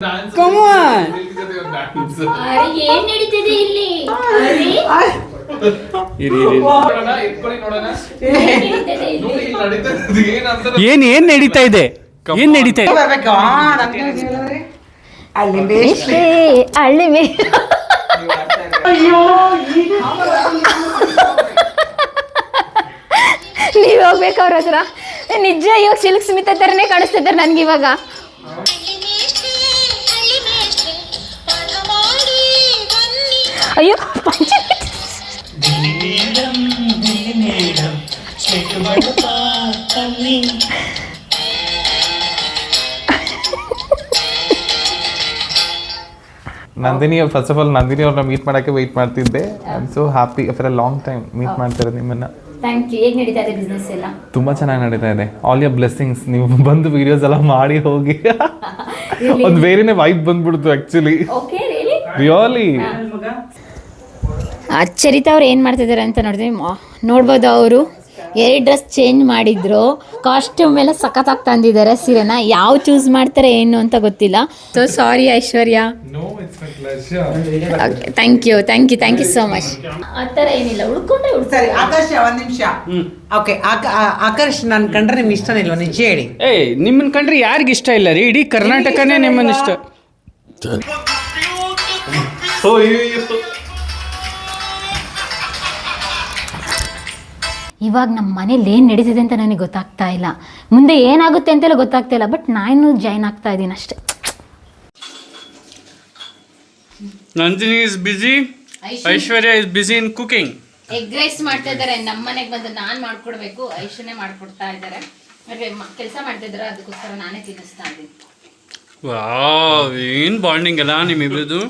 Come on. ಏನ್ ನಡೀತಿದೆ ಇಲ್ಲಿ? ಏನ್ ನಡೀತಾ ಇದೆ? ಏನ್ ನಡೀತಾ ಇದೆ? ಹಳ್ಳಿ ನೀವ್ ಹೋಗ್ಬೇಕು ಅವ್ರ ಹತ್ರ. ನಿಜ ಇವಾಗ ಸಿಲ್ಕ್ ಸ್ಮಿತಾ ತರನೇ ಕಾಣಿಸ್ತಿದ್ದಾರೆ ನನ್ಗೆ ಇವಾಗ. ಅಯ್ಯೋ Nandini, first of all Nandini ಅವ್ರನ್ನ ಮೀಟ್ ಮಾಡಕ್ಕೆ ವೆಯ್ಟ್ ಮಾಡ್ತಿದ್ದೆ. I am so happy after a long time meet ಮಾಡ್ತಿರೋದು ನಿಮ್ಮನ್ನ. Thank you. ಹೇಗೆ ನಡೀತಾ ಇದೆ ಬಿಸ್ನೆಸ್ ಎಲ್ಲ? ತುಂಬಾ ಚೆನ್ನಾಗಿ ನಡೀತಾ ಇದೆ. All your blessings. ನೀವು ಬಂದು ವಿಡಿಯೋಸ್ ಎಲ್ಲ ಮಾಡಿ ಹೋಗಿ ಒಂದು ಬೇರೆನೇ ವೈಬ್ ಬಂದ್ಬಿಡ್ತು actually. Okay really really. Charitha ಅವ್ರು ಏನು ಮಾಡ್ತಿದ್ದಾರೆ ಅಂತ ನೋಡ್ಬೋದು. ಅವರು 2 ಡ್ರೆಸ್ ಚೇಂಜ್ ಮಾಡಿದ್ರು. ಕಾಸ್ಟ್ಯೂಮ್ ಎಲ್ಲ ಸಖತ್ತಾಗಿ ತಂದಿದ್ದಾರೆ. ಸೀರೆನ ಯಾವ ಚೂಸ್ ಮಾಡ್ತಾರೆ ಏನು ಅಂತ ಗೊತ್ತಿಲ್ಲ. So sorry Aishwarya. Thank you so much. ಆ ಥರ ಏನಿಲ್ಲ, ಉಳ್ಕೊಂಡ್ರೆ ಸರಿ. ಆಕಾಶ ಒಂದ್ ನಿಮಿಷ. ಓಕೆ, ಆಕರ್ಷ್ ನನ್ ಕಂಡ್ರೆ ನಿಮ್ಗೆ ಇಷ್ಟನೇ ಇಲ್ವಾ? ನಿಜ ಹೇಳಿ. ನಿಮ್ಮನ್ ಕಂಡ್ರೆ ಯಾರಿಗ ಇಷ್ಟ ಇಲ್ಲ ರೀ? ಇಡೀ ಕರ್ನಾಟಕನೇ ನಿಮ್ಮನ್ನ ಇಷ್ಟ. ಇವಾಗ ನಮ್ಮ ಮನೇಲಿ ಏನು ನಡೀತಿದೆ ಅಂತ ನನಗೆ ಗೊತ್ತಾಗ್ತಾ ಇಲ್ಲ. ಮುಂದೆ ಏನಾಗುತ್ತೆ ಅಂತೆಲ್ಲ ಗೊತ್ತಾಗ್ತಾ ಇಲ್ಲ. ಬಟ್ ನಾನು ಜಾಯ್ನ್ ಆಗ್ತಾ ಇದ್ದೀನಿ ಅಷ್ಟೇ. Nandini is busy, Aishwarya is busy in cooking. Egg rice ಮಾಡ್ತಾ ಇದ್ದಾರೆ. ನಮ್ಮ ಮನೆಗೆ ಬಂದು ನಾನು ಮಾಡ್ಕೊಡ್ಬೇಕು, ಐಶ್ವರ್ಯ ಮಾಡ್ಕೊಡ್ತಾ ಇದ್ದಾರೆ. ಕೆಲಸ ಮಾಡ್ತಾ ಇದ್ದಾರೆ, ಅದಕ್ಕೋಸ್ಕರ ನಾನೇ ತಿನ್ನಿಸ್ತಾ ಇದ್ದೀನಿ. ವಾವ್, ಏನ್ ಬಾಂಡಿಂಗ್ ಅಲ್ಲ ನಿಮ್ಮಿಬ್ರದ್ದು.